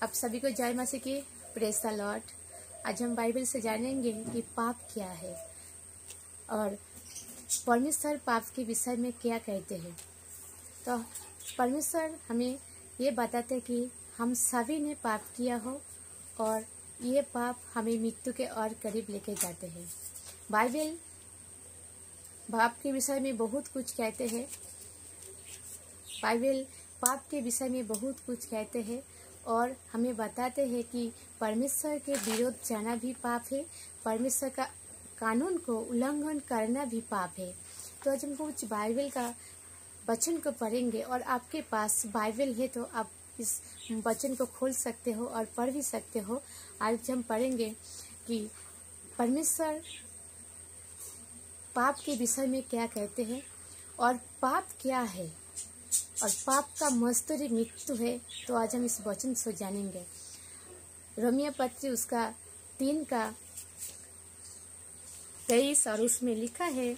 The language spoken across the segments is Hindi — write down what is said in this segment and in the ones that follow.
आप सभी को जय मसीह की। Praise the Lord. आज हम बाइबल से जानेंगे कि पाप क्या है और परमेश्वर पाप के विषय में क्या कहते हैं। तो परमेश्वर हमें ये बताते कि हम सभी ने पाप किया हो और ये पाप हमें मृत्यु के और करीब लेके जाते हैं। बाइबल पाप के विषय में बहुत कुछ कहते हैं। बाइबल पाप के विषय में बहुत कुछ कहते हैं और हमें बताते हैं कि परमेश्वर के विरोध जाना भी पाप है, परमेश्वर का कानून को उल्लंघन करना भी पाप है। तो आज हम कुछ बाइबल का वचन को पढ़ेंगे और आपके पास बाइबल है तो आप इस वचन को खोल सकते हो और पढ़ भी सकते हो। आज हम पढ़ेंगे कि परमेश्वर पाप के विषय में क्या कहते हैं और पाप क्या है और पाप का मजदूरी मृत्यु है। तो आज हम इस वचन से जानेंगे। रोमियो पत्री उसका 3:23 और उसमें लिखा है,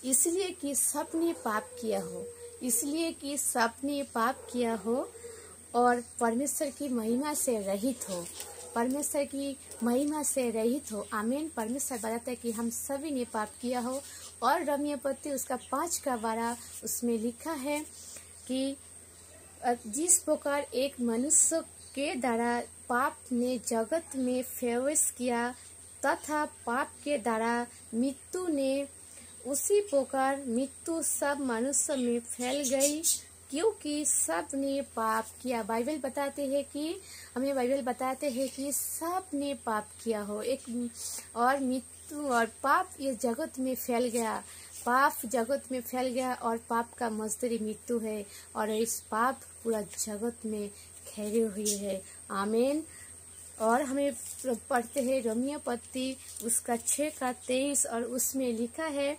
इसलिए कि सबने पाप किया हो, इसलिए कि सबने पाप किया हो और परमेश्वर की महिमा से रहित हो, परमेश्वर की महिमा से रहित हो। आमीन। परमेश्वर बताता है कि हम सभी ने पाप किया हो और रोमियो पत्री उसका 5:12 उसमें लिखा है कि जिस प्रकार एक मनुष्य के द्वारा पाप ने जगत में प्रवेश किया तथा पाप के द्वारा मृत्यु ने, उसी प्रकार मृत्यु सब मनुष्य में फैल गई क्योंकि सब ने पाप किया। बाइबल बताते हैं कि हमें बाइबल बताते हैं कि सब ने पाप किया हो एक और मृत्यु और पाप ये जगत में फैल गया, पाप जगत में फैल गया और पाप का मजदूरी मृत्यु है और इस पाप पूरा जगत में घेरे हुए है। आमीन। और हमें पढ़ते हैं रोमियो पत्री उसका 6:23 और उसमें लिखा है,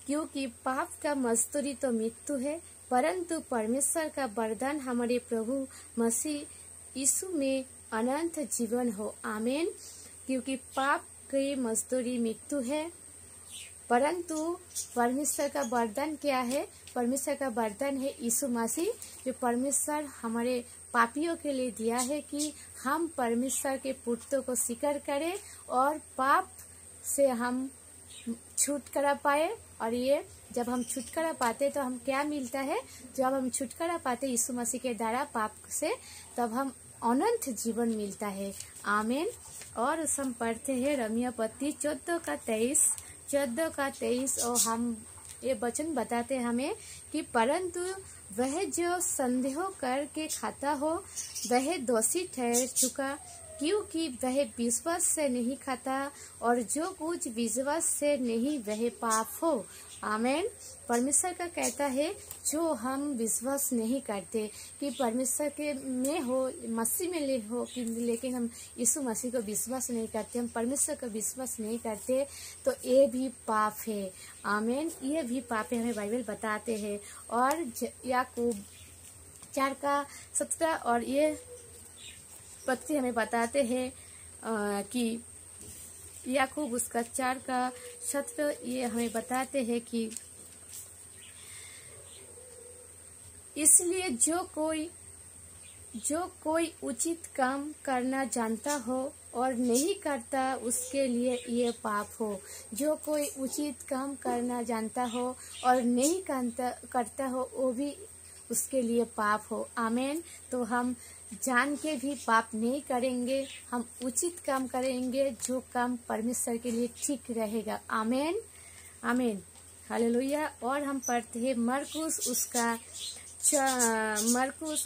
क्योंकि पाप का मजदूरी तो मृत्यु है परंतु परमेश्वर का वरदान हमारे प्रभु मसीह यीशु में अनंत जीवन हो। आमीन। क्योंकि पाप की मजदूरी मृत्यु है परंतु परमेश्वर का वरदान क्या है? परमेश्वर का वरदान है यीशु मसीह, जो परमेश्वर हमारे पापियों के लिए दिया है कि हम परमेश्वर के पुत्रों को स्वीकार करें और पाप से हम छुटकारा पाए। और ये जब हम छुटकारा पाते तो हम क्या मिलता है? जब हम छुटकारा पाते यीशु मसीह के द्वारा पाप से, तब हम अनंत जीवन मिलता है। आमीन। और उस हम पढ़ते हैं रोमियो पत्री 14:23 और हम ये वचन बताते हैं हमें कि परंतु वह जो संदेह करके खाता हो वह दोषी ठहर चुका क्योंकि वह विश्वास से नहीं खाता और जो कुछ विश्वास से नहीं वह पाप हो। आमीन। परमेश्वर का कहता है जो हम विश्वास नहीं करते कि परमेश्वर के में हो, मसीह में ले हो, कि लेकिन हम यीशु मसीह को विश्वास नहीं करते, हम परमेश्वर को विश्वास नहीं करते, तो ये भी पाप है। आमीन। ये भी पाप है, हमें बाइबल बताते हैं। और याकूब 4:17 और ये पत्री हमें बताते हैं कि याकूब उसका 4:17 ये हमें बताते हैं कि इसलिए जो कोई उचित काम करना जानता हो और नहीं करता उसके लिए ये पाप हो। जो कोई उचित काम करना जानता हो और नहीं करता हो वो भी उसके लिए पाप हो। आमीन। तो हम जान के भी पाप नहीं करेंगे, हम उचित काम करेंगे जो काम परमेश्वर के लिए ठीक रहेगा। आमीन। आमीन। हालेलुया। और हम पढ़ते हैं मरकुस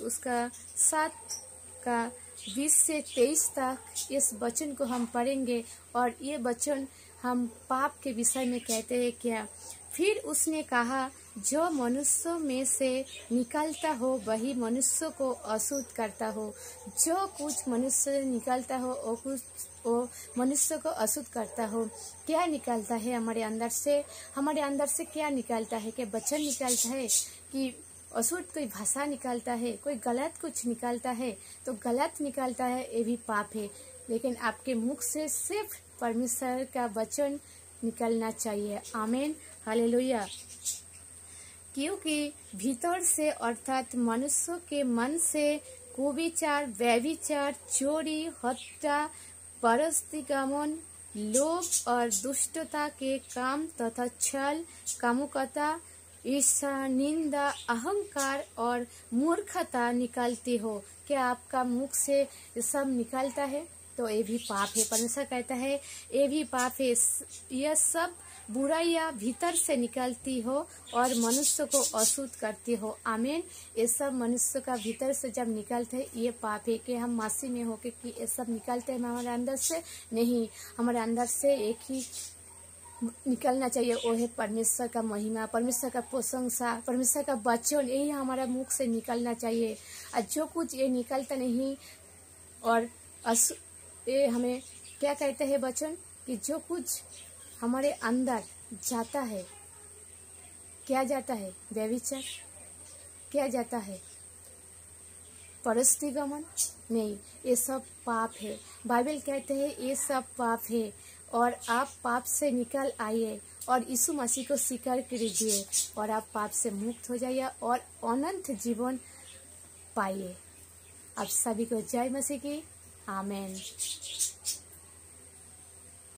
उसका 7:20 से 23 तक इस वचन को हम पढ़ेंगे और ये वचन हम पाप के विषय में कहते हैं क्या। फिर उसने कहा, जो मनुष्य में से निकलता हो वही मनुष्य को अशुद्ध करता हो, जो कुछ मनुष्य निकलता हो वो मनुष्य को अशुद्ध करता हो। क्या निकलता है हमारे अंदर से? हमारे अंदर से क्या निकलता है? क्या वचन निकलता है कि अशुद्ध कोई भाषा निकलता है, कोई गलत कुछ निकलता है? तो गलत निकलता है, ये भी पाप है। लेकिन आपके मुख से सिर्फ परमेश्वर का वचन निकलना चाहिए। आमीन। हालेलुया। क्योंकि भीतर से अर्थात मनुष्य के मन से कुविचार, व्यभिचार, चोरी, हत्या, परस्त्रीगमन, लोभ और दुष्टता के काम तथा छल, कामुकता, ईर्ष्या, निंदा, अहंकार और मूर्खता निकलती हो। क्या आपका मुख से ये सब निकलता है? तो ये भी पाप है। परमेश्वर कहता है ये भी पाप है। यह सब बुराइयां भीतर से निकलती हो और मनुष्य को अशुद्ध करती हो। आमीन। ये सब मनुष्य का भीतर से जब निकलते हैं ये पाप है। कि हम मासी में होके कि ये सब निकलते हैं हमारे अंदर से? नहीं, हमारे अंदर से एक ही निकलना चाहिए, वो है परमेश्वर का महिमा, परमेश्वर का प्रशंसा, परमेश्वर का वचन। यही हमारा मुख से निकलना चाहिए। और जो कुछ ये निकलता नहीं और ये हमें क्या कहते हैं वचन कि जो कुछ हमारे अंदर जाता है, क्या जाता है? व्यभिचार। क्या जाता है? परस्त्रीगमन। नहीं, ये सब पाप है। बाइबल कहते हैं ये सब पाप है और आप पाप से निकल आइए और यीशु मसीह को स्वीकार कीजिए और आप पाप से मुक्त हो जाइए और अनंत जीवन पाइए। आप सभी को जय मसीह की। आमीन।